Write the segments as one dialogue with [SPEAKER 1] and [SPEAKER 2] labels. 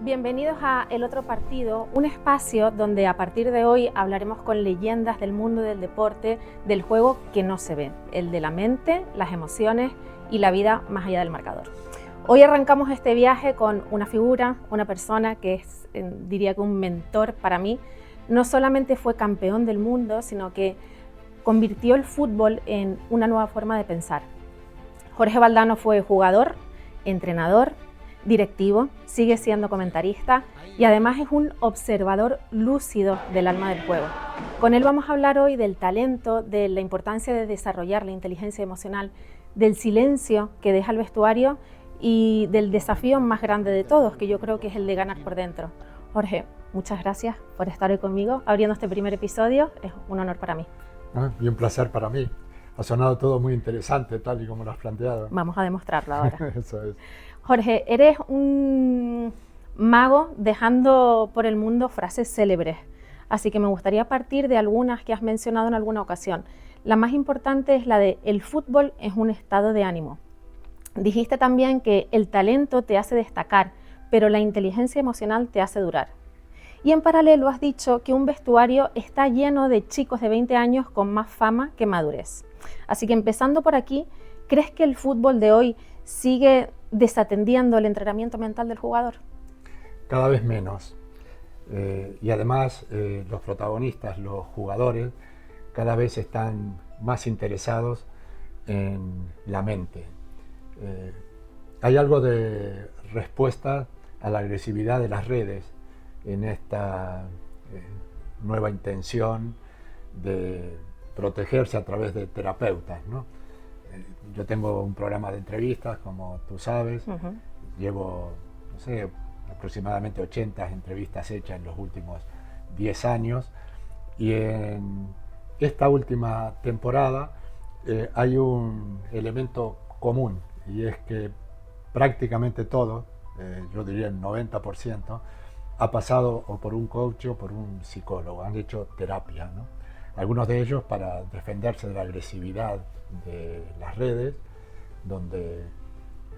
[SPEAKER 1] Bienvenidos a El Otro Partido, un espacio donde a partir de hoy hablaremos con leyendas del mundo del deporte, del juego que no se ve, el de la mente, las emociones y la vida más allá del marcador. Hoy arrancamos este viaje con una figura, una persona que es, diría que un mentor para mí. No solamente fue campeón del mundo, sino que convirtió el fútbol en una nueva forma de pensar. Jorge Valdano fue jugador, entrenador, directivo, sigue siendo comentarista y además es un observador lúcido del alma del juego. Con él vamos a hablar hoy del talento, de la importancia de desarrollar la inteligencia emocional, del silencio que deja el vestuario y del desafío más grande de todos, que yo creo que es el de ganar por dentro. Jorge, muchas gracias por estar hoy conmigo abriendo este primer episodio, es un honor para mí.
[SPEAKER 2] Y un placer para mí. Ha sonado todo muy interesante, tal y como lo has planteado.
[SPEAKER 1] Vamos a demostrarlo ahora.
[SPEAKER 2] Eso es.
[SPEAKER 1] Jorge, eres un mago dejando por el mundo frases célebres, así que me gustaría partir de algunas que has mencionado en alguna ocasión. La más importante es la de el fútbol es un estado de ánimo. Dijiste también que el talento te hace destacar, pero la inteligencia emocional te hace durar. Y en paralelo has dicho que un vestuario está lleno de chicos de 20 años con más fama que madurez. Así que empezando por aquí, ¿crees que el fútbol de hoy sigue desatendiendo el entrenamiento mental del jugador?
[SPEAKER 2] Cada vez menos. Y además los protagonistas, los jugadores, cada vez están más interesados en la mente. Hay algo de respuesta a la agresividad de las redes en esta nueva intención de protegerse a través de terapeutas, ¿no? Yo tengo un programa de entrevistas, como tú sabes, llevo, no sé, aproximadamente 80 entrevistas hechas en los últimos 10 años y en esta última temporada hay un elemento común y es que prácticamente todo, yo diría el 90%, ha pasado o por un coach o por un psicólogo, han hecho terapia, ¿no? Algunos de ellos para defenderse de la agresividad de las redes, donde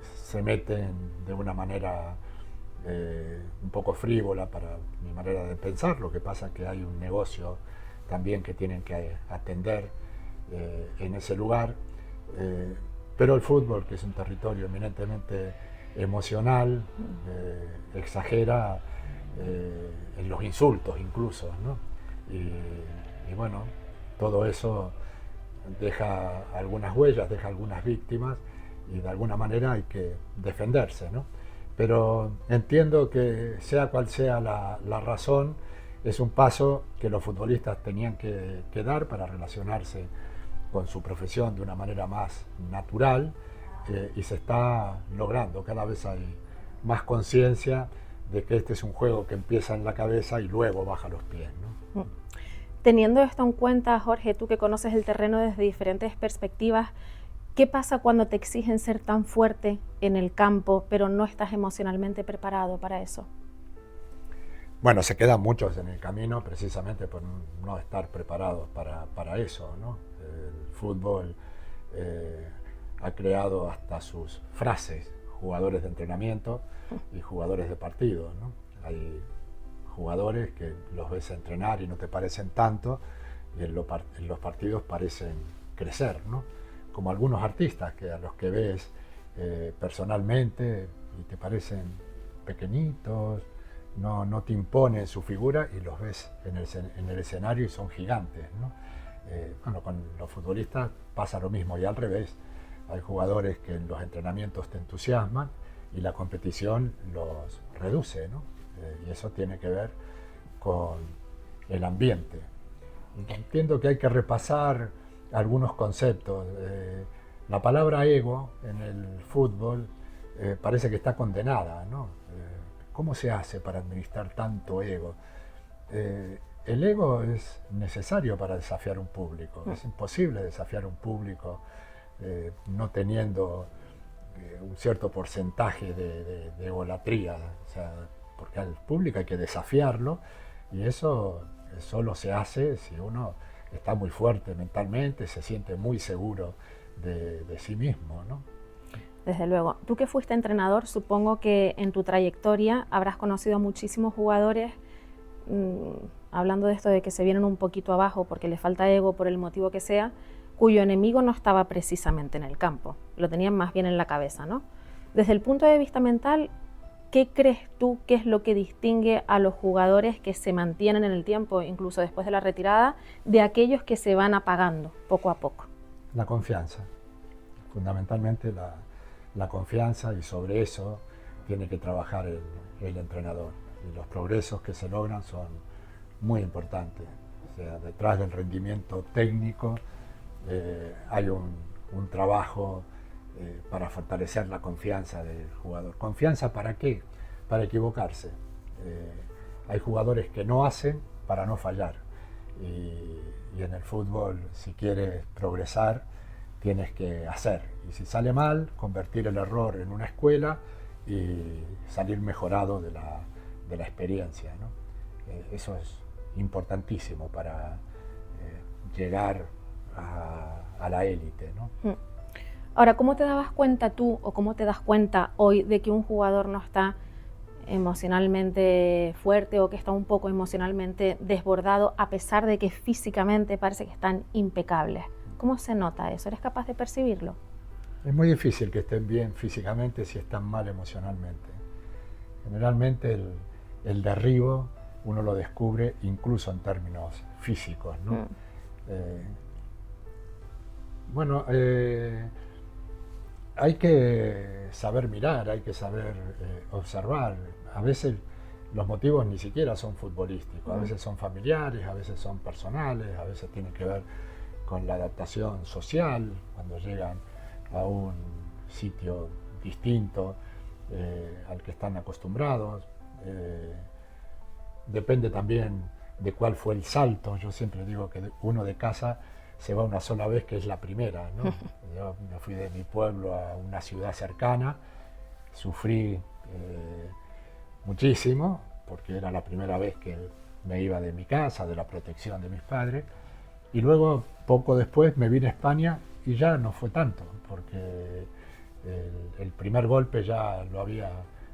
[SPEAKER 2] se meten de una manera un poco frívola para mi manera de pensar. Lo que pasa es que hay un negocio también que tienen que atender en ese lugar, pero el fútbol, que es un territorio eminentemente emocional, exagera en los insultos incluso, ¿no? Y bueno, todo eso deja algunas huellas, deja algunas víctimas y de alguna manera hay que defenderse, ¿no? Pero entiendo que sea cual sea la razón, es un paso que los futbolistas tenían que dar para relacionarse con su profesión de una manera más natural y se está logrando. Cada vez hay más conciencia de que este es un juego que empieza en la cabeza y luego baja a los pies, ¿no?
[SPEAKER 1] Teniendo esto en cuenta, Jorge, tú que conoces el terreno desde diferentes perspectivas, ¿qué pasa cuando te exigen ser tan fuerte en el campo, pero no estás emocionalmente preparado para eso?
[SPEAKER 2] Bueno, se quedan muchos en el camino precisamente por no estar preparados para eso, ¿no? El fútbol ha creado hasta sus frases, jugadores de entrenamiento y jugadores de partido, ¿no? Hay jugadores que los ves entrenar y no te parecen tanto, y en los partidos parecen crecer, ¿no? Como algunos artistas que a los que ves personalmente y te parecen pequeñitos, no te imponen su figura y los ves en el escenario y son gigantes, ¿no? Bueno, con los futbolistas pasa lo mismo y al revés. Hay jugadores que en los entrenamientos te entusiasman y la competición los reduce, ¿no? Y eso tiene que ver con el ambiente. Entiendo que hay que repasar algunos conceptos. La palabra ego en el fútbol parece que está condenada, ¿no? ¿Cómo se hace para administrar tanto ego? El ego es necesario para desafiar un público. Es imposible desafiar un público no teniendo un cierto porcentaje de egolatría. O sea, porque al público hay que desafiarlo y eso solo se hace si uno está muy fuerte mentalmente, se siente muy seguro de sí mismo, ¿no?
[SPEAKER 1] Desde luego. Tú que fuiste entrenador, supongo que en tu trayectoria habrás conocido a muchísimos jugadores, hablando de esto de que se vienen un poquito abajo porque les falta ego por el motivo que sea, cuyo enemigo no estaba precisamente en el campo, lo tenían más bien en la cabeza, ¿no? Desde el punto de vista mental, ¿qué crees tú que es lo que distingue a los jugadores que se mantienen en el tiempo, incluso después de la retirada, de aquellos que se van apagando poco a poco?
[SPEAKER 2] La confianza, fundamentalmente la confianza, y sobre eso tiene que trabajar el entrenador. Y los progresos que se logran son muy importantes. O sea, detrás del rendimiento técnico hay un trabajo para fortalecer la confianza del jugador. ¿Confianza para qué? Para equivocarse. Hay jugadores que no hacen para no fallar. Y en el fútbol, si quieres progresar, tienes que hacer. Y si sale mal, convertir el error en una escuela y salir mejorado de la experiencia, ¿no? Eso es importantísimo para llegar a la élite, ¿no?
[SPEAKER 1] Ahora, ¿cómo te dabas cuenta tú o cómo te das cuenta hoy de que un jugador no está emocionalmente fuerte o que está un poco emocionalmente desbordado a pesar de que físicamente parece que están impecables? ¿Cómo se nota eso? ¿Eres capaz de percibirlo?
[SPEAKER 2] Es muy difícil que estén bien físicamente si están mal emocionalmente. Generalmente el derribo uno lo descubre incluso en términos físicos, ¿no? Bueno, hay que saber mirar, hay que saber observar. A veces los motivos ni siquiera son futbolísticos, a veces son familiares, a veces son personales, a veces tienen que ver con la adaptación social, cuando llegan a un sitio distinto al que están acostumbrados. Depende también de cuál fue el salto. Yo siempre digo que uno de casa se va una sola vez, que es la primera, ¿no? Yo me fui de mi pueblo a una ciudad cercana, sufrí muchísimo, porque era la primera vez que me iba de mi casa, de la protección de mis padres, y luego, poco después, me vine a España y ya no fue tanto, porque el primer golpe ya lo había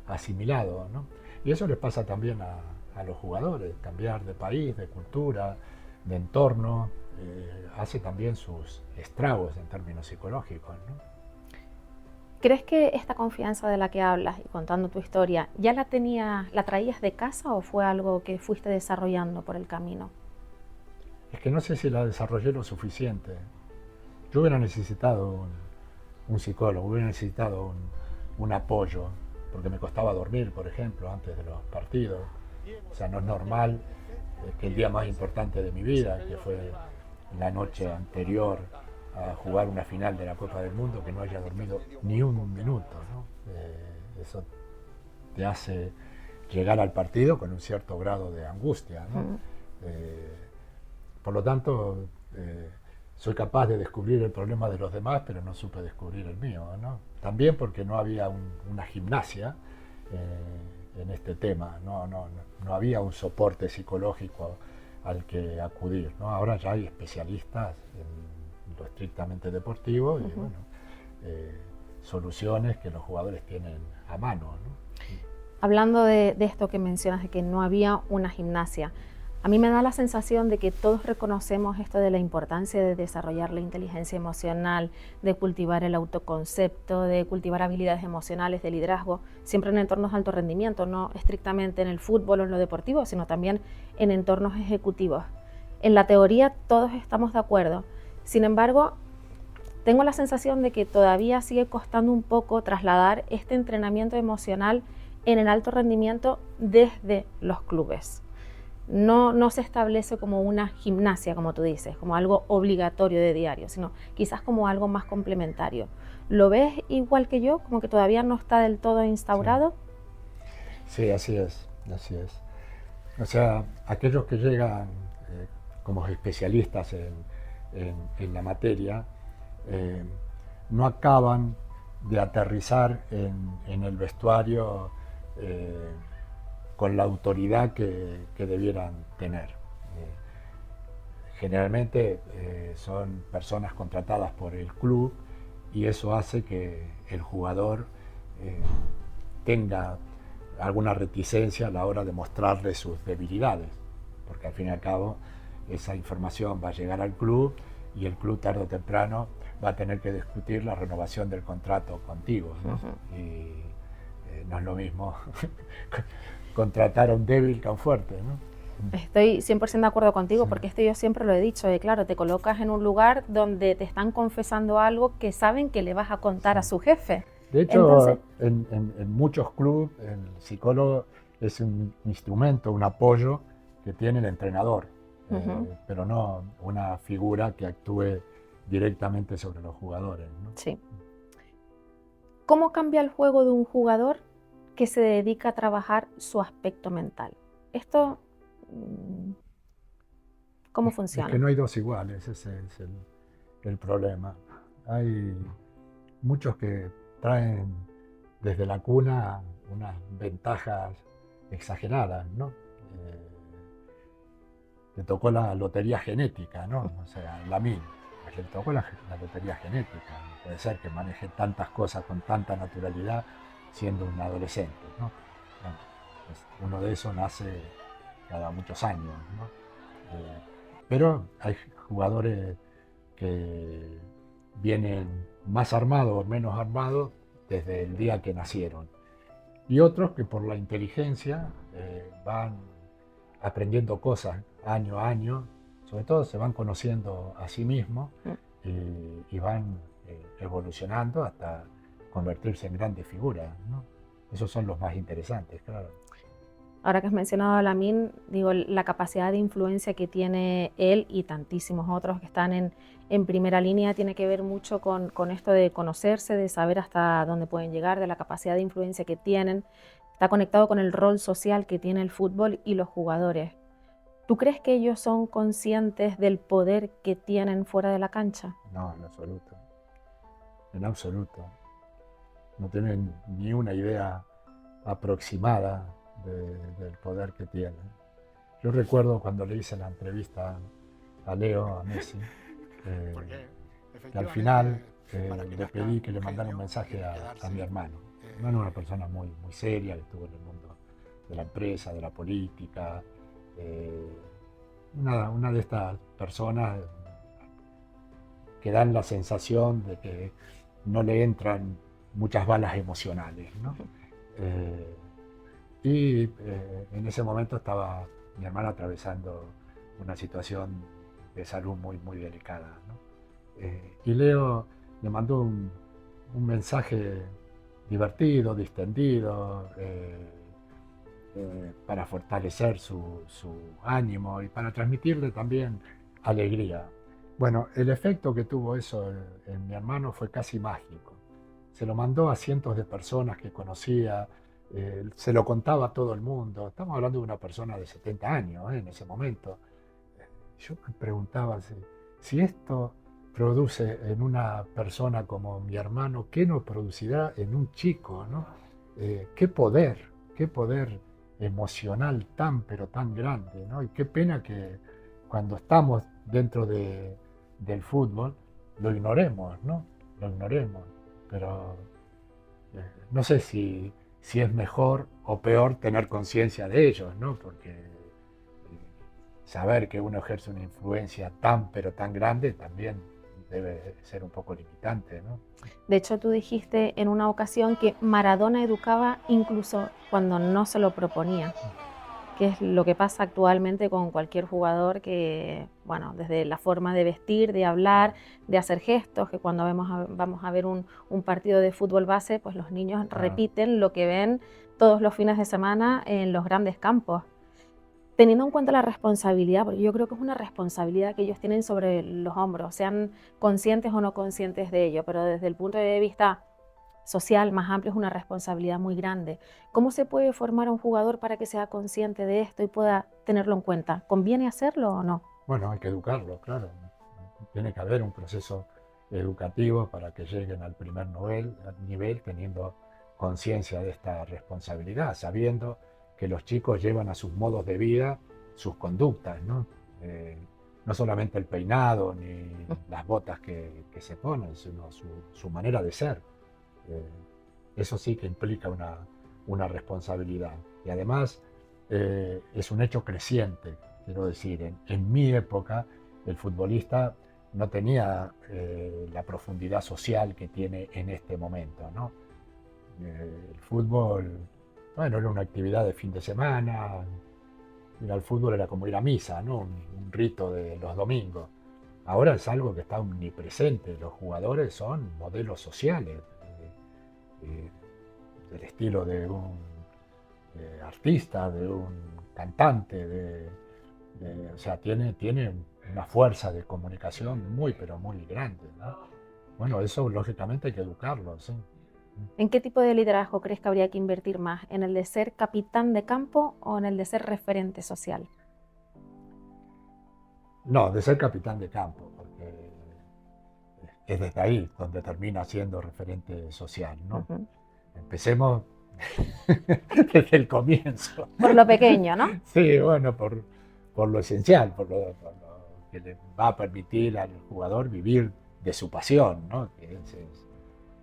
[SPEAKER 2] asimilado, ¿no? Y eso les pasa también a los jugadores, cambiar de país, de cultura, de entorno, hace también sus estragos en términos psicológicos, ¿no?
[SPEAKER 1] ¿Crees que esta confianza de la que hablas y contando tu historia, ya la traías de casa o fue algo que fuiste desarrollando por el camino?
[SPEAKER 2] Es que no sé si la desarrollé lo suficiente. Yo hubiera necesitado un psicólogo, hubiera necesitado un apoyo, porque me costaba dormir, por ejemplo, antes de los partidos. O sea, no es normal que el día más importante de mi vida, que fue la noche anterior a jugar una final de la Copa del Mundo, que no haya dormido ni un minuto, ¿no? Eso te hace llegar al partido con un cierto grado de angustia, ¿no? Por lo tanto, soy capaz de descubrir el problema de los demás, pero no supe descubrir el mío, ¿no? También porque no había una gimnasia en este tema, no había un soporte psicológico al que acudir, ¿no? Ahora ya hay especialistas en lo estrictamente deportivo y bueno, soluciones que los jugadores tienen a mano, ¿no?
[SPEAKER 1] Hablando de esto que mencionas, de que no había una gimnasia, a mí me da la sensación de que todos reconocemos esto de la importancia de desarrollar la inteligencia emocional, de cultivar el autoconcepto, de cultivar habilidades emocionales, de liderazgo, siempre en entornos de alto rendimiento, no estrictamente en el fútbol o en lo deportivo, sino también en entornos ejecutivos. En la teoría todos estamos de acuerdo, sin embargo, tengo la sensación de que todavía sigue costando un poco trasladar este entrenamiento emocional en el alto rendimiento desde los clubes. No se establece como una gimnasia, como tú dices, como algo obligatorio de diario, sino quizás como algo más complementario. ¿Lo ves igual que yo, como que todavía no está del todo instaurado?
[SPEAKER 2] Sí, así es, así es. O sea, aquellos que llegan como especialistas en la materia no acaban de aterrizar en el vestuario con la autoridad que debieran tener. Generalmente son personas contratadas por el club y eso hace que el jugador tenga alguna reticencia a la hora de mostrarle sus debilidades, porque al fin y al cabo esa información va a llegar al club y el club tarde o temprano va a tener que discutir la renovación del contrato contigo, ¿no? Uh-huh. Y no es lo mismo contratar a un débil que a un fuerte, ¿no?
[SPEAKER 1] Estoy 100% de acuerdo contigo, sí. Porque esto yo siempre lo he dicho, claro, te colocas en un lugar donde te están confesando algo que saben que le vas a contar, sí, a su jefe.
[SPEAKER 2] De hecho, entonces, en muchos clubes el psicólogo es un instrumento, un apoyo que tiene el entrenador, uh-huh, pero no una figura que actúe directamente sobre los jugadores, ¿no?
[SPEAKER 1] Sí. ¿Cómo cambia el juego de un jugador que se dedica a trabajar su aspecto mental? Esto, ¿cómo funciona?
[SPEAKER 2] Es que no hay dos iguales, ese es el problema. Hay muchos que traen desde la cuna unas ventajas exageradas, ¿no? Le tocó la lotería genética, ¿no? O sea, Lamine, le tocó la lotería genética. No puede ser que maneje tantas cosas con tanta naturalidad siendo un adolescente, ¿no? Bueno, pues uno de esos nace cada muchos años, ¿no? Pero hay jugadores que vienen más armados o menos armados desde el día que nacieron. Y otros que por la inteligencia van aprendiendo cosas año a año, sobre todo se van conociendo a sí mismos y van evolucionando hasta convertirse en grandes figuras, ¿no? Esos son los más interesantes, claro.
[SPEAKER 1] Ahora que has mencionado a Lamine, digo, la capacidad de influencia que tiene él y tantísimos otros que están en primera línea tiene que ver mucho con esto de conocerse, de saber hasta dónde pueden llegar, de la capacidad de influencia que tienen. Está conectado con el rol social que tiene el fútbol y los jugadores. ¿Tú crees que ellos son conscientes del poder que tienen fuera de la cancha?
[SPEAKER 2] No, en absoluto. En absoluto. No tienen ni una idea aproximada del poder que tienen. Yo recuerdo cuando le hice la entrevista a Leo, a Messi, que al final le pedí que le mandara un mensaje a mi hermano. Mi hermano es una persona muy, muy seria, que estuvo en el mundo de la empresa, de la política, una de estas personas que dan la sensación de que no le entran muchas balas emocionales, ¿no? En ese momento estaba mi hermana atravesando una situación de salud muy, muy delicada, ¿no? Y Leo le mandó un mensaje divertido, distendido, para fortalecer su ánimo y para transmitirle también alegría. Bueno, el efecto que tuvo eso en mi hermano fue casi mágico. Se lo mandó a cientos de personas que conocía, se lo contaba a todo el mundo. Estamos hablando de una persona de 70 años en ese momento. Yo me preguntaba si esto produce en una persona como mi hermano, ¿qué no producirá en un chico, ¿no? Qué poder emocional tan, pero tan grande, ¿no? Y qué pena que cuando estamos dentro del fútbol lo ignoremos, ¿no? Lo ignoremos, pero no sé si es mejor o peor tener conciencia de ellos, ¿no? Porque saber que uno ejerce una influencia tan, pero tan grande también debe ser un poco limitante, ¿no?
[SPEAKER 1] De hecho, tú dijiste en una ocasión que Maradona educaba incluso cuando no se lo proponía, que es lo que pasa actualmente con cualquier jugador que, bueno, desde la forma de vestir, de hablar, de hacer gestos, que cuando vamos a ver un partido de fútbol base, pues los niños repiten lo que ven todos los fines de semana en los grandes campos. Teniendo en cuenta la responsabilidad, porque yo creo que es una responsabilidad que ellos tienen sobre los hombros, sean conscientes o no conscientes de ello, pero desde el punto de vista social más amplio es una responsabilidad muy grande. ¿Cómo se puede formar a un jugador para que sea consciente de esto y pueda tenerlo en cuenta? ¿Conviene hacerlo o no?
[SPEAKER 2] Bueno, hay que educarlo, claro. Tiene que haber un proceso educativo para que lleguen al primer nivel teniendo conciencia de esta responsabilidad, sabiendo que los chicos llevan a sus modos de vida sus conductas, ¿no? no solamente el peinado ni las botas que se ponen, sino su manera de ser. Eh, Eso sí que implica una responsabilidad. Y además es un hecho creciente, quiero decir, en mi época el futbolista no tenía la profundidad social que tiene en este momento, ¿no? El fútbol, bueno, era una actividad de fin de semana, ir al fútbol era como ir a misa, ¿no? Un rito de los domingos. Ahora es algo que está omnipresente, los jugadores son modelos sociales, del estilo de un artista, de un cantante, o sea, tiene una fuerza de comunicación muy, pero muy grande, ¿no? Bueno, eso lógicamente hay que educarlo, ¿sí?
[SPEAKER 1] ¿En qué tipo de liderazgo crees que habría que invertir más? ¿En el de ser capitán de campo o en el de ser referente social?
[SPEAKER 2] No, de ser capitán de campo, porque es desde ahí donde termina siendo referente social, ¿no?
[SPEAKER 1] Ujú.
[SPEAKER 2] Empecemos desde el comienzo.
[SPEAKER 1] Por lo pequeño, ¿no?
[SPEAKER 2] Sí, bueno, por lo esencial, por lo que le va a permitir al jugador vivir de su pasión, ¿no? Que ese es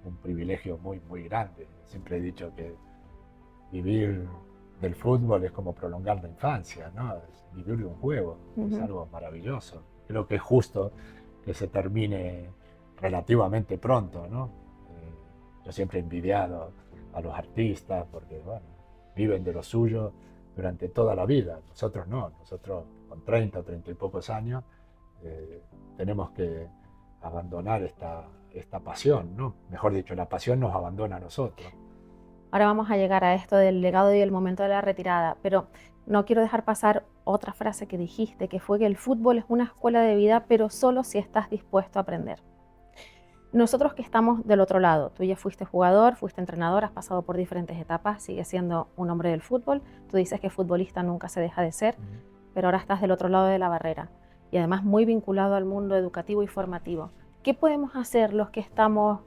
[SPEAKER 2] un privilegio muy, muy grande. Siempre he dicho que vivir del fútbol es como prolongar la infancia, ¿no? Es vivir de un juego, es
[SPEAKER 1] Ujú.
[SPEAKER 2] algo maravilloso. Creo que es justo que se termine relativamente pronto, ¿no? Yo siempre he envidiado a los artistas porque, bueno, viven de lo suyo durante toda la vida. Nosotros no, nosotros con 30 o 30 y pocos años tenemos que abandonar esta pasión, ¿no? Mejor dicho, la pasión nos abandona a nosotros.
[SPEAKER 1] Ahora vamos a llegar a esto del legado y el momento de la retirada, pero no quiero dejar pasar otra frase que dijiste, que fue que el fútbol es una escuela de vida, pero solo si estás dispuesto a aprender. Nosotros que estamos del otro lado, tú ya fuiste jugador, fuiste entrenador, has pasado por diferentes etapas, sigues siendo un hombre del fútbol, tú dices que futbolista nunca se deja de ser, pero ahora estás del otro lado de la barrera y además muy vinculado al mundo educativo y formativo. ¿Qué podemos hacer los que estamos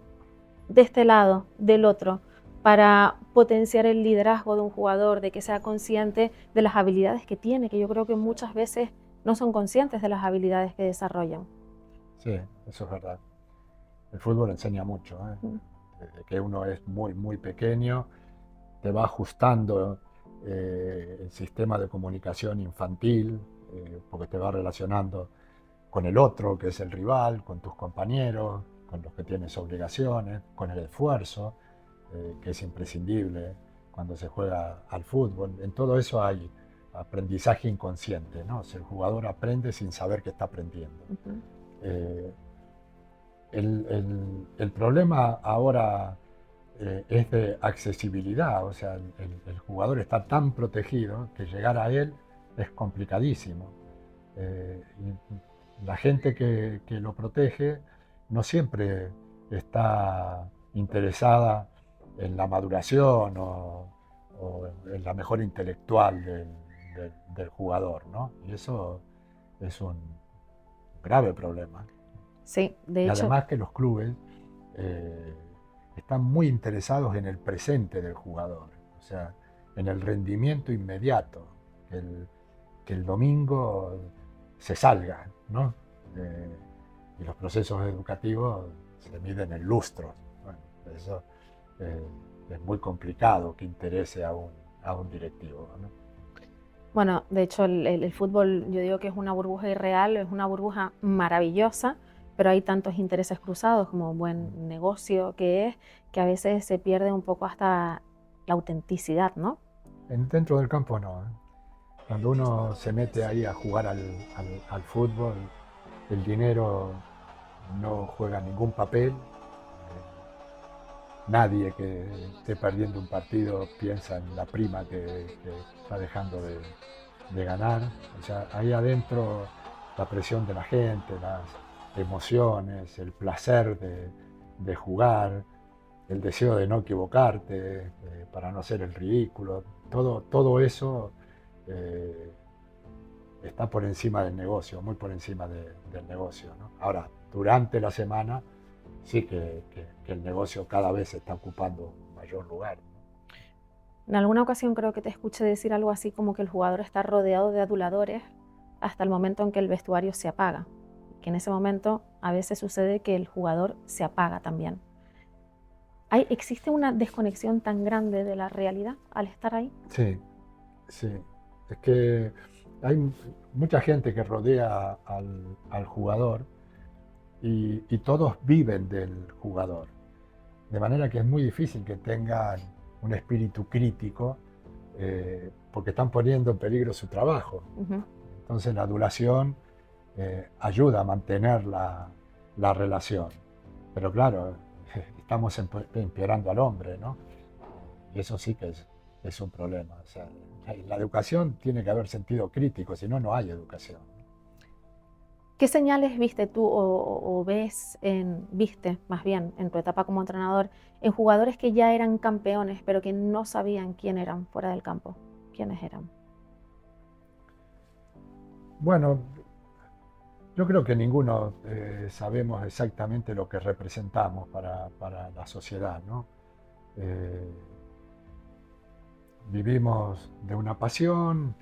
[SPEAKER 1] de este lado, del otro, para potenciar el liderazgo de un jugador, de que sea consciente de las habilidades que tiene, que yo creo que muchas veces no son conscientes de las habilidades que desarrollan?
[SPEAKER 2] Sí, eso es verdad. El fútbol enseña mucho, ¿eh?
[SPEAKER 1] Mm.
[SPEAKER 2] Desde que uno es muy, muy pequeño, te va ajustando el sistema de comunicación infantil, porque te va relacionando con el otro, que es el rival, con tus compañeros, con los que tienes obligaciones, con el esfuerzo, que es imprescindible cuando se juega al fútbol. En todo eso hay aprendizaje inconsciente, ¿no? O sea, el jugador aprende sin saber que está aprendiendo.
[SPEAKER 1] Ujú.
[SPEAKER 2] Eh, el problema ahora es de accesibilidad, o sea, el jugador está tan protegido que llegar a él es complicadísimo. Y la gente que lo protege no siempre está interesada en la maduración o en la mejora intelectual del jugador, ¿no? Y eso es un grave problema.
[SPEAKER 1] Sí, de
[SPEAKER 2] Y
[SPEAKER 1] hecho,
[SPEAKER 2] además que los clubes eh, están muy interesados en el presente del jugador, o sea, en el rendimiento inmediato, que el domingo se salga, ¿no? Y los procesos educativos se miden en lustros. Bueno, eso es muy complicado que interese a un directivo, ¿no?
[SPEAKER 1] bueno, de hecho el fútbol yo digo que es una burbuja irreal, es una burbuja maravillosa, pero hay tantos intereses cruzados como buen negocio que es, que a veces se pierde un poco hasta la autenticidad, ¿no?
[SPEAKER 2] Dentro del campo no, ¿eh? Cuando uno se mete ahí a jugar al fútbol, el dinero no juega ningún papel. Nadie que esté perdiendo un partido piensa en la prima que está dejando de ganar. O sea, ahí adentro la presión de la gente, las emociones, el placer de jugar, el deseo de no equivocarte, para no hacer el ridículo, todo eso eh, está por encima del negocio, muy por encima del negocio, ¿no? Ahora, durante la semana sí que el negocio cada vez está ocupando un mayor lugar, ¿no?
[SPEAKER 1] En alguna ocasión creo que te escuché decir algo así como que el jugador está rodeado de aduladores hasta el momento en que el vestuario se apaga, que en ese momento a veces sucede que el jugador se apaga también. ¿Existe una desconexión tan grande de la realidad al estar ahí?
[SPEAKER 2] Sí, sí. Es que hay mucha gente que rodea al jugador y todos viven del jugador. De manera que es muy difícil que tengan un espíritu crítico porque están poniendo en peligro su trabajo. Entonces la adulación ayuda a mantener la relación. Pero claro, estamos empeorando al hombre, ¿no? Y eso sí que es un problema. O sea, en la educación tiene que haber sentido crítico, si no, no hay educación.
[SPEAKER 1] ¿Qué señales viste tú viste más bien en tu etapa como entrenador en jugadores que ya eran campeones pero que no sabían quién eran fuera del campo? ¿Quiénes eran?
[SPEAKER 2] Bueno, yo creo que ninguno sabemos exactamente lo que representamos para la sociedad, ¿no? Vivimos de una pasión,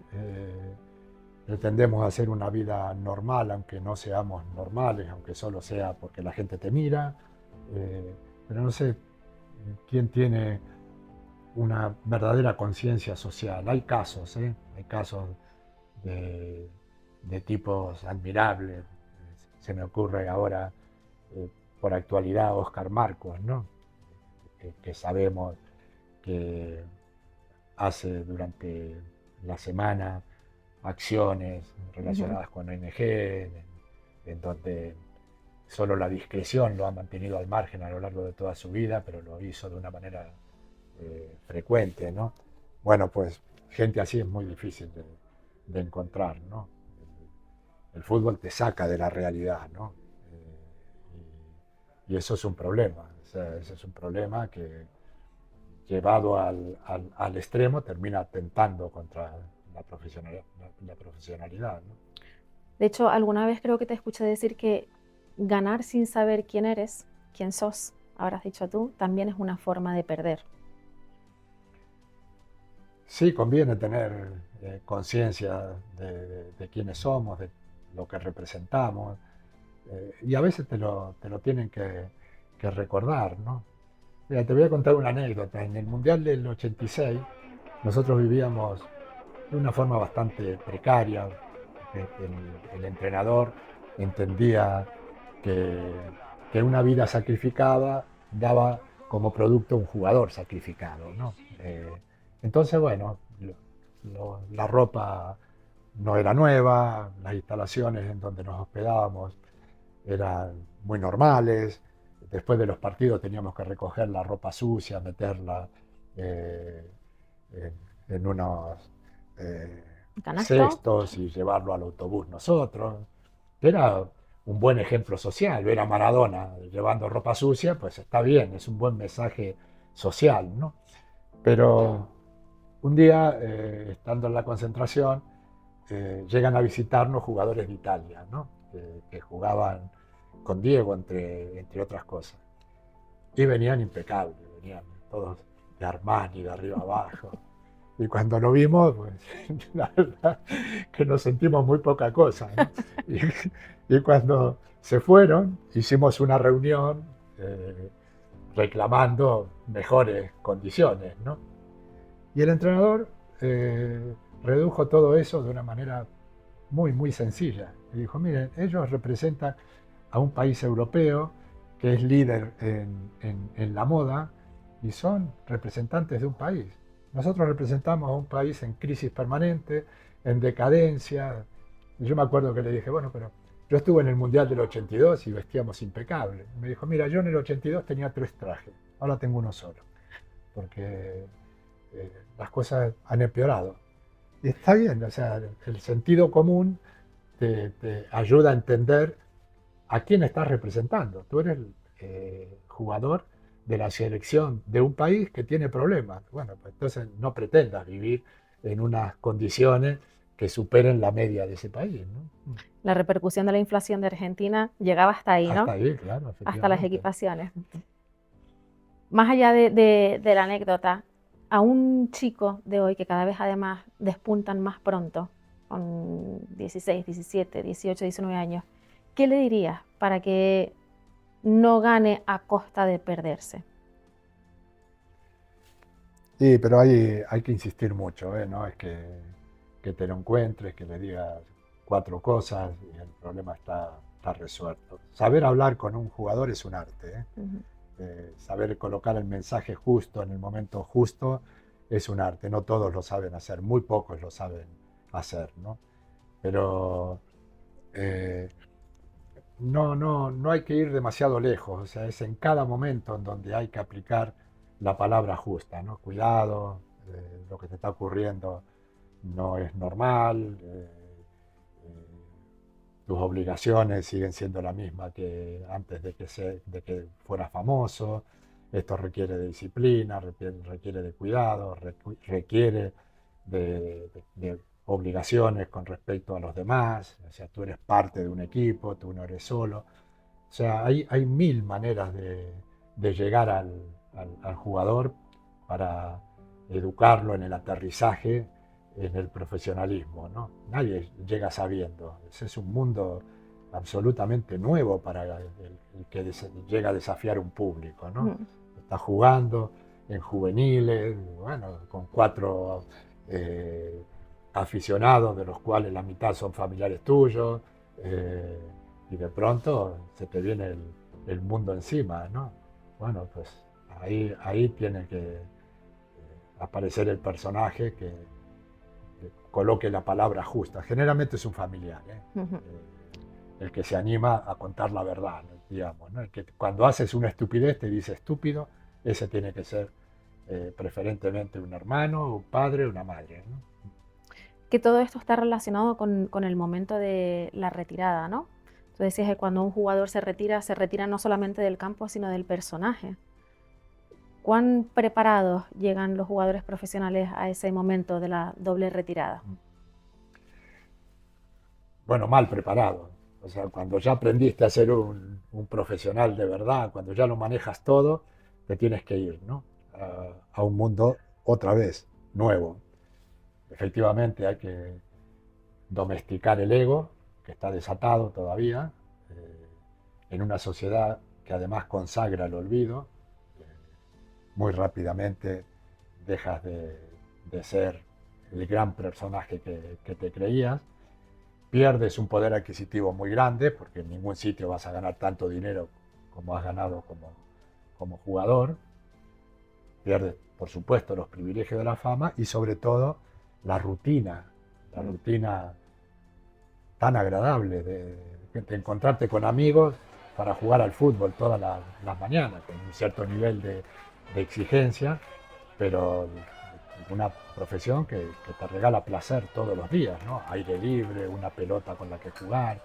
[SPEAKER 2] pretendemos hacer una vida normal, aunque no seamos normales, aunque solo sea porque la gente te mira, pero no sé quién tiene una verdadera conciencia social. Hay casos de tipos admirables. Se me ocurre ahora, por actualidad, Oscar Marcos, ¿no? Que sabemos que hace durante la semana acciones relacionadas con ONG, en donde solo la discreción lo ha mantenido al margen a lo largo de toda su vida, pero lo hizo de una manera frecuente, ¿no? Bueno, pues gente así es muy difícil de encontrar, ¿no? El fútbol te saca de la realidad, ¿no? Y eso es un problema. O sea, ese es un problema que, llevado al extremo, termina atentando contra la profesionalidad, ¿no?
[SPEAKER 1] De hecho, alguna vez creo que te escuché decir que ganar sin saber quién eres, quién sos, habrás dicho tú, también es una forma de perder.
[SPEAKER 2] Sí, conviene tener conciencia de quiénes somos, de lo que representamos, y a veces te lo tienen que recordar, ¿no? Mira, te voy a contar una anécdota. En el Mundial del 86, nosotros vivíamos de una forma bastante precaria. El entrenador entendía que, que una vida sacrificada daba como producto un jugador sacrificado, ¿no? Entonces, bueno, la ropa no era nueva, las instalaciones en donde nos hospedábamos eran muy normales. Después de los partidos teníamos que recoger la ropa sucia, meterla eh, en unos cestos y llevarlo al autobús nosotros. Era un buen ejemplo social. Ver a Maradona llevando ropa sucia, pues está bien, es un buen mensaje social, ¿no? Pero un día, estando en la concentración, llegan a visitarnos jugadores de Italia, ¿no? Que jugaban con Diego, entre otras cosas. Y venían impecables, venían todos de Armani, de arriba abajo. Y cuando lo vimos, pues la verdad que nos sentimos muy poca cosa, ¿no? Y cuando se fueron, hicimos una reunión reclamando mejores condiciones, ¿no? Y el entrenador redujo todo eso de una manera muy sencilla. Y dijo, miren, ellos representan a un país europeo que es líder en la moda y son representantes de un país. Nosotros representamos a un país en crisis permanente, en decadencia. Y yo me acuerdo que le dije, bueno, pero yo estuve en el Mundial del 82 y vestíamos impecable. Me dijo, mira, yo en el 82 tenía 3 trajes, ahora tengo uno solo, porque las cosas han empeorado. Y está bien, o sea, el sentido común te ayuda a entender a quién estás representando. Tú eres el jugador de la selección de un país que tiene problemas. Bueno, pues entonces no pretendas vivir en unas condiciones que superen la media de ese país, ¿no?
[SPEAKER 1] La repercusión de la inflación de Argentina llegaba hasta ahí, ¿no?
[SPEAKER 2] Hasta ahí, claro,
[SPEAKER 1] hasta las equipaciones. Más allá de la anécdota, a un chico de hoy que cada vez además despuntan más pronto, con 16, 17, 18, 19 años, ¿qué le dirías para que no gane a costa de perderse?
[SPEAKER 2] Sí, pero hay que insistir mucho, ¿eh? No es que te lo encuentres, que le digas 4 cosas y el problema está resuelto. Saber hablar con un jugador es un arte, ¿eh? Saber colocar el mensaje justo en el momento justo es un arte. No todos lo saben hacer, muy pocos lo saben hacer, ¿no? Pero no hay que ir demasiado lejos, o sea, es en cada momento en donde hay que aplicar la palabra justa, ¿no? Cuidado, lo que te está ocurriendo no es normal, tus obligaciones siguen siendo la misma que antes de que fueras famoso, esto requiere de disciplina, requiere de cuidado, requiere de obligaciones con respecto a los demás, o sea, tú eres parte de un equipo, tú no eres solo, o sea, hay mil maneras de llegar al jugador para educarlo en el aterrizaje, en el profesionalismo, ¿no? Nadie llega sabiendo. Ese es un mundo absolutamente nuevo para el que llega a desafiar un público, ¿no? Está jugando en juveniles, bueno, con 4 aficionados, de los cuales la mitad son familiares tuyos, y de pronto se te viene el mundo encima, ¿no? Bueno, pues ahí tiene que aparecer el personaje que coloque la palabra justa. Generalmente es un familiar, el que se anima a contar la verdad, digamos, ¿no? El que cuando haces una estupidez te dice estúpido, ese tiene que ser preferentemente un hermano, un padre, una madre, ¿no?
[SPEAKER 1] Que todo esto está relacionado con el momento de la retirada, ¿no? Tú decías que cuando un jugador se retira no solamente del campo, sino del personaje. ¿Cuán preparados llegan los jugadores profesionales a ese momento de la doble retirada?
[SPEAKER 2] Bueno, mal preparados. O sea, cuando ya aprendiste a ser un profesional de verdad, cuando ya lo manejas todo, te tienes que ir, ¿no? A un mundo otra vez nuevo. Efectivamente hay que domesticar el ego, que está desatado todavía, en una sociedad que además consagra el olvido. Muy rápidamente dejas de ser el gran personaje que te creías, pierdes un poder adquisitivo muy grande, porque en ningún sitio vas a ganar tanto dinero como has ganado como jugador, pierdes por supuesto los privilegios de la fama y sobre todo la rutina tan agradable de encontrarte con amigos para jugar al fútbol todas las mañanas, con un cierto nivel de exigencia, pero una profesión que te regala placer todos los días, ¿no? Aire libre, una pelota con la que jugar,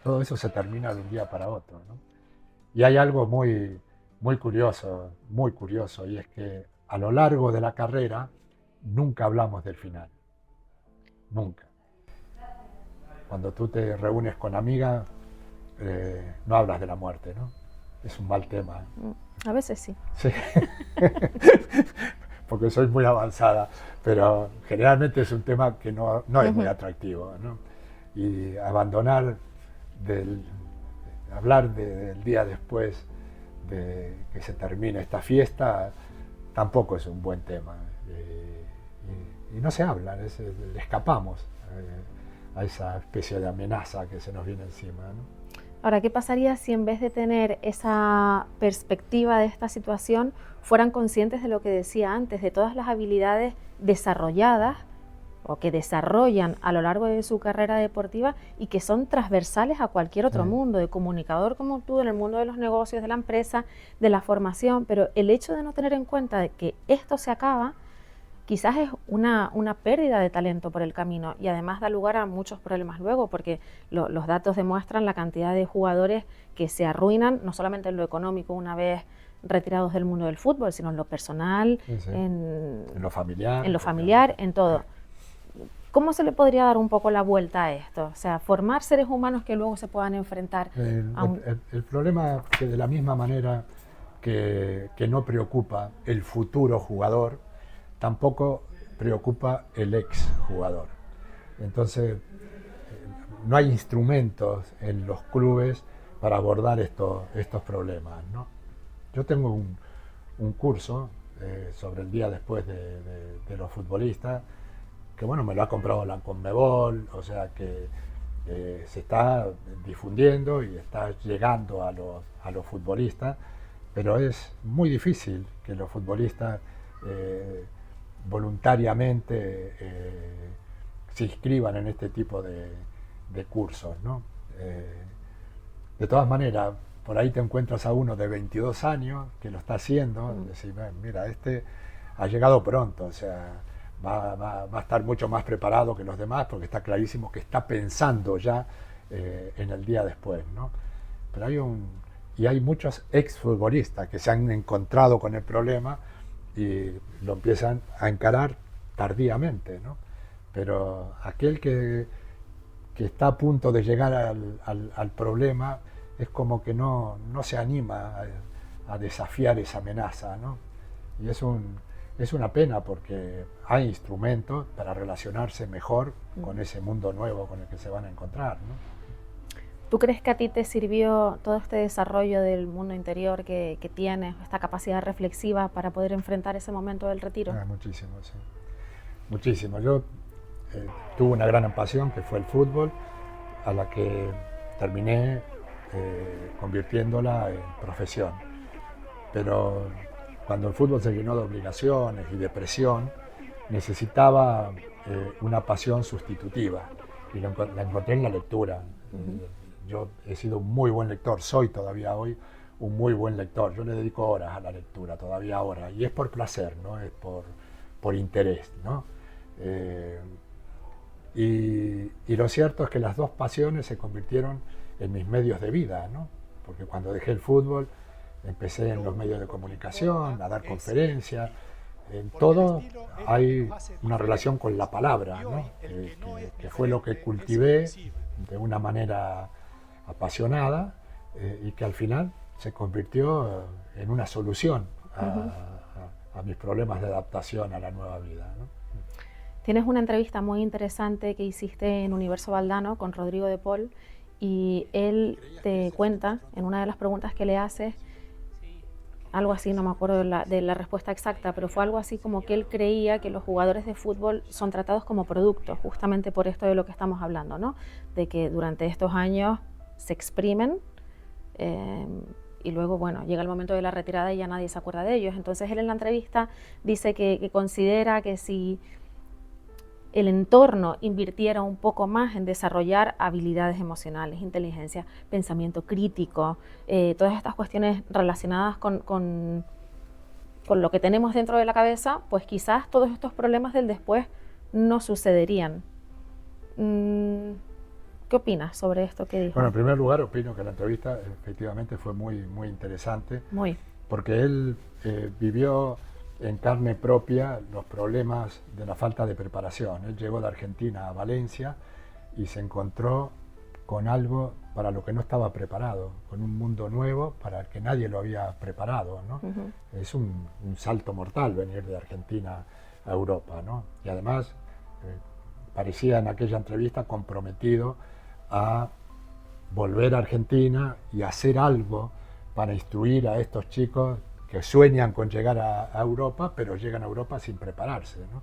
[SPEAKER 2] todo eso se termina de un día para otro, ¿no? Y hay algo muy curioso, y es que a lo largo de la carrera nunca hablamos del final, nunca. Cuando tú te reúnes con amigas, no hablas de la muerte, ¿no? Es un mal tema.
[SPEAKER 1] A veces sí.
[SPEAKER 2] Sí. Porque soy muy avanzada, pero generalmente es un tema que no es muy atractivo, ¿no? Y hablar del día después de que se termine esta fiesta tampoco es un buen tema. Y no se habla, le escapamos a esa especie de amenaza que se nos viene encima, ¿no?
[SPEAKER 1] Ahora, ¿qué pasaría si en vez de tener esa perspectiva de esta situación, fueran conscientes de lo que decía antes, de todas las habilidades desarrolladas o que desarrollan a lo largo de su carrera deportiva y que son transversales a cualquier otro mundo, de comunicador como tú, en el mundo de los negocios, de la empresa, de la formación? Pero el hecho de no tener en cuenta de que esto se acaba, quizás es una pérdida de talento por el camino y además da lugar a muchos problemas luego, porque los datos demuestran la cantidad de jugadores que se arruinan, no solamente en lo económico una vez retirados del mundo del fútbol, sino en lo personal, en lo familiar, en todo. ¿Cómo se le podría dar un poco la vuelta a esto? O sea, formar seres humanos que luego se puedan enfrentar a un...
[SPEAKER 2] El problema es que de la misma manera que no preocupa el futuro jugador, tampoco preocupa el ex jugador. Entonces, no hay instrumentos en los clubes para abordar estos problemas, ¿no? Yo tengo un curso sobre el día después de los futbolistas, que bueno, me lo ha comprado la Conmebol, o sea que se está difundiendo y está llegando a los futbolistas, pero es muy difícil que los futbolistas voluntariamente se inscriban en este tipo de cursos, ¿no? De todas maneras, por ahí te encuentras a uno de 22 años que lo está haciendo, y decís, mira, este ha llegado pronto, o sea, va a estar mucho más preparado que los demás porque está clarísimo que está pensando ya en el día después, ¿no? Pero hay muchos exfutbolistas que se han encontrado con el problema y lo empiezan a encarar tardíamente, ¿no? Pero aquel que está a punto de llegar al problema es como que no se anima a desafiar esa amenaza, ¿no? Y es una pena porque hay instrumentos para relacionarse mejor con ese mundo nuevo con el que se van a encontrar, ¿no?
[SPEAKER 1] ¿Tú crees que a ti te sirvió todo este desarrollo del mundo interior que tienes, esta capacidad reflexiva para poder enfrentar ese momento del retiro?
[SPEAKER 2] Muchísimo, sí. Muchísimo. Yo tuve una gran pasión que fue el fútbol, a la que terminé convirtiéndola en profesión. Pero cuando el fútbol se llenó de obligaciones y de presión, necesitaba una pasión sustitutiva y la encontré en la lectura. Yo he sido un muy buen lector, soy todavía hoy un muy buen lector. Yo le dedico horas a la lectura, todavía horas, y es por placer, no es por interés, ¿no? Y lo cierto es que las dos pasiones se convirtieron en mis medios de vida, ¿no? Porque cuando dejé el fútbol empecé en los medios de comunicación, a dar conferencias. En todo hay una relación con la palabra, ¿no? Que fue lo que cultivé de una manera apasionada y que al final se convirtió en una solución a mis problemas de adaptación a la nueva vida, ¿no?
[SPEAKER 1] Tienes una entrevista muy interesante que hiciste en Universo Valdano con Rodrigo de Paul y él te cuenta, en una de las preguntas que le haces, algo así, no me acuerdo de la respuesta exacta, pero fue algo así como que él creía que los jugadores de fútbol son tratados como productos, justamente por esto de lo que estamos hablando, ¿no? De que durante estos años se exprimen y luego, bueno, llega el momento de la retirada y ya nadie se acuerda de ellos. Entonces él en la entrevista dice que considera que si el entorno invirtiera un poco más en desarrollar habilidades emocionales, inteligencia, pensamiento crítico, todas estas cuestiones relacionadas con lo que tenemos dentro de la cabeza, pues quizás todos estos problemas del después no sucederían. ¿Qué opinas sobre esto que dijo?
[SPEAKER 2] Bueno, en primer lugar opino que la entrevista efectivamente fue muy, muy interesante, porque él vivió en carne propia los problemas de la falta de preparación. Él llegó de Argentina a Valencia y se encontró con algo para lo que no estaba preparado, con un mundo nuevo para el que nadie lo había preparado, ¿no? Es un salto mortal venir de Argentina a Europa, ¿no? Y además parecía en aquella entrevista comprometido a volver a Argentina y hacer algo para instruir a estos chicos que sueñan con llegar a Europa, pero llegan a Europa sin prepararse, ¿no?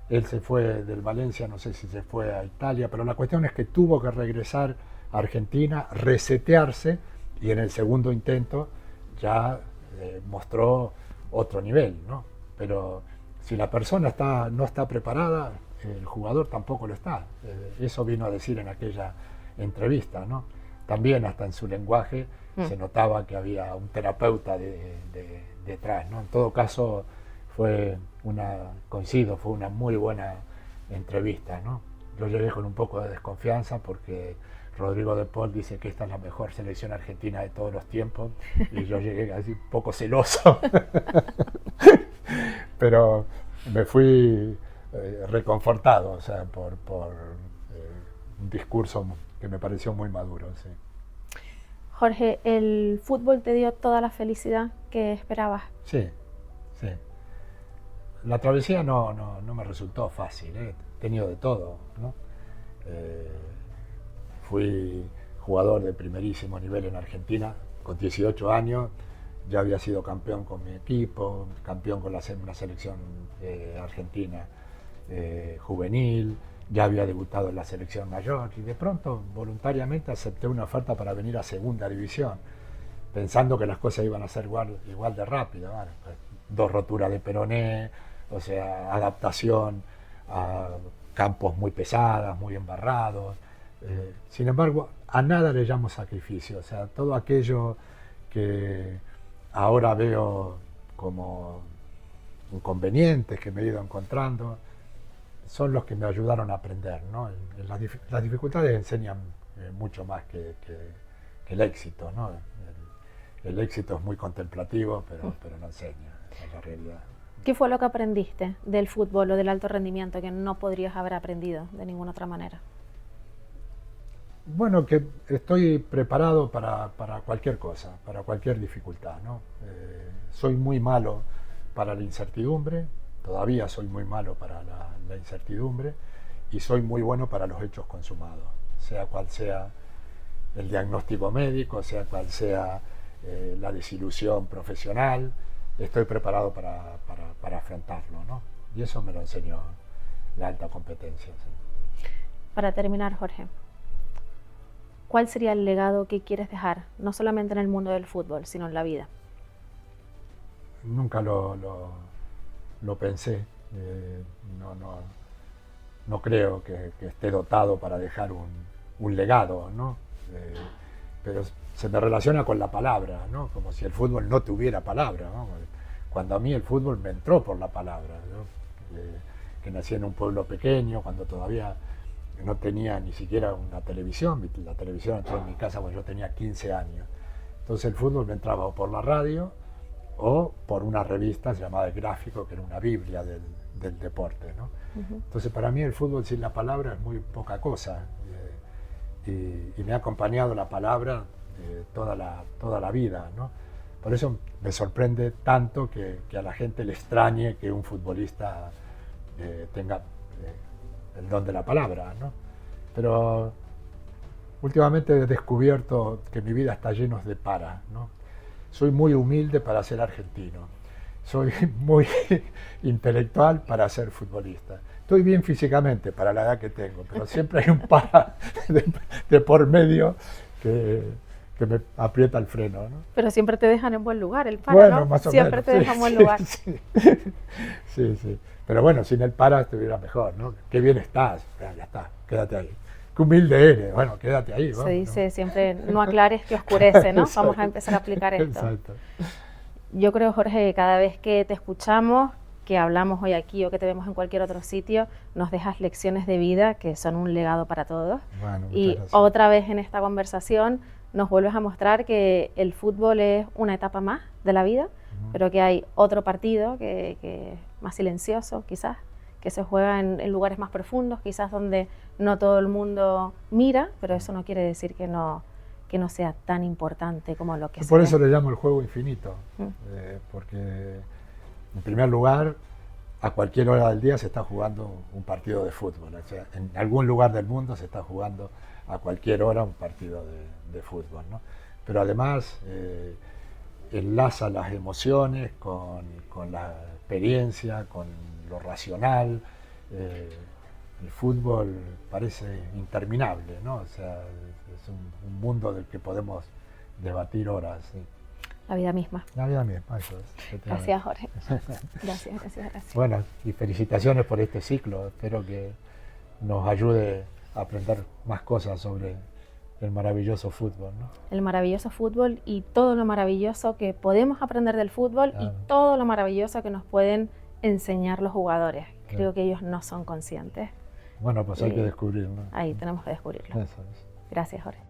[SPEAKER 2] Él se fue del Valencia, no sé si se fue a Italia, pero la cuestión es que tuvo que regresar a Argentina, resetearse, y en el segundo intento ya mostró otro nivel, ¿no? Pero si la persona no está preparada, el jugador tampoco lo está. Eso vino a decir en aquella entrevista, ¿no? También hasta en su lenguaje se notaba que había un terapeuta detrás, ¿no? En todo caso coincido, fue una muy buena entrevista, ¿no? Yo llegué con un poco de desconfianza porque Rodrigo de Paul dice que esta es la mejor selección argentina de todos los tiempos y yo llegué así un poco celoso. Pero me fui reconfortado, o sea, por un discurso que me pareció muy maduro, sí.
[SPEAKER 1] Jorge, ¿el fútbol te dio toda la felicidad que esperabas?
[SPEAKER 2] Sí, sí. La travesía no me resultó fácil, he tenido de todo, ¿no? Fui jugador de primerísimo nivel en Argentina con 18 años. Ya había sido campeón con mi equipo, campeón con una selección argentina juvenil, ya había debutado en la selección mayor y de pronto voluntariamente acepté una oferta para venir a segunda división, pensando que las cosas iban a ser igual de rápido. Bueno, pues, 2 roturas de peroné, o sea, adaptación a campos muy pesadas, muy embarrados. Sin embargo, a nada le llamo sacrificio, o sea, todo aquello que ahora veo como inconvenientes que me he ido encontrando, son los que me ayudaron a aprender, ¿no? Las dificultades enseñan mucho más que el éxito, ¿no? El éxito es muy contemplativo, pero no enseña, esa es la realidad.
[SPEAKER 1] ¿Qué fue lo que aprendiste del fútbol o del alto rendimiento que no podrías haber aprendido de ninguna otra manera?
[SPEAKER 2] Bueno, que estoy preparado para cualquier cosa, para cualquier dificultad, ¿no? Soy muy malo para la incertidumbre, todavía soy muy malo para la incertidumbre, y soy muy bueno para los hechos consumados, sea cual sea el diagnóstico médico, sea cual sea la desilusión profesional, estoy preparado para afrontarlo, ¿no? Y eso me lo enseñó la alta competencia. ¿Sí?
[SPEAKER 1] Para terminar, Jorge, ¿cuál sería el legado que quieres dejar, no solamente en el mundo del fútbol, sino en la vida?
[SPEAKER 2] Nunca lo pensé. No creo que esté dotado para dejar un legado, ¿no? Pero se me relaciona con la palabra, ¿no? Como si el fútbol no tuviera palabra, ¿no? Cuando a mí el fútbol me entró por la palabra, ¿no? Que nací en un pueblo pequeño, cuando todavía no tenía ni siquiera una televisión. La televisión entró en mi casa cuando yo tenía 15 años. Entonces el fútbol me entraba o por la radio o por una revista llamada El Gráfico, que era una biblia del deporte, ¿no? Entonces para mí el fútbol sin la palabra es muy poca cosa, y me ha acompañado la palabra toda la vida, ¿no? Por eso me sorprende tanto que a la gente le extrañe que un futbolista tenga el don de la palabra, ¿no? Pero últimamente he descubierto que mi vida está llena de para, ¿no? Soy muy humilde para ser argentino, soy muy intelectual para ser futbolista. Estoy bien físicamente para la edad que tengo, pero siempre hay un para de por medio que me aprieta el freno, ¿no?
[SPEAKER 1] Pero siempre te dejan en buen lugar, el para,
[SPEAKER 2] bueno,
[SPEAKER 1] ¿no?
[SPEAKER 2] más o
[SPEAKER 1] Siempre
[SPEAKER 2] menos,
[SPEAKER 1] te dejan en buen lugar.
[SPEAKER 2] Sí. Pero bueno, sin el para estuviera mejor, ¿no? Qué bien estás, ya está, quédate ahí. Qué humilde eres, bueno, quédate ahí.
[SPEAKER 1] Se dice siempre, no aclares que oscurece, ¿no?
[SPEAKER 2] Exacto.
[SPEAKER 1] Vamos a empezar a aplicar esto.
[SPEAKER 2] Exacto.
[SPEAKER 1] Yo creo, Jorge, que cada vez que te escuchamos, que hablamos hoy aquí o que te vemos en cualquier otro sitio, nos dejas lecciones de vida que son un legado para todos.
[SPEAKER 2] Bueno,
[SPEAKER 1] y
[SPEAKER 2] gracias.
[SPEAKER 1] Otra vez en esta conversación nos vuelves a mostrar que el fútbol es una etapa más de la vida, pero que hay otro partido que es más silencioso, quizás, que se juega en lugares más profundos, quizás donde no todo el mundo mira, pero eso no quiere decir que no sea tan importante como lo que se
[SPEAKER 2] Por
[SPEAKER 1] ve.
[SPEAKER 2] eso le llamo el juego infinito, porque en primer lugar, a cualquier hora del día se está jugando un partido de fútbol. O sea, en algún lugar del mundo se está jugando a cualquier hora un partido de fútbol, ¿no? Pero además enlaza las emociones con la experiencia, con lo racional. El fútbol parece interminable, ¿no? O sea, es un mundo del que podemos debatir horas. ¿Sí?
[SPEAKER 1] La vida misma.
[SPEAKER 2] La vida misma, eso es.
[SPEAKER 1] Gracias, Jorge. Gracias.
[SPEAKER 2] Bueno, y felicitaciones por este ciclo. Espero que nos ayude a aprender más cosas sobre el maravilloso fútbol, ¿no?
[SPEAKER 1] El maravilloso fútbol y todo lo maravilloso que podemos aprender del fútbol, claro, y todo lo maravilloso que nos pueden enseñar los jugadores. Creo que ellos no son conscientes.
[SPEAKER 2] Bueno, pues hay que descubrirlo.
[SPEAKER 1] Ahí tenemos que descubrirlo.
[SPEAKER 2] Eso es.
[SPEAKER 1] Gracias, Jorge.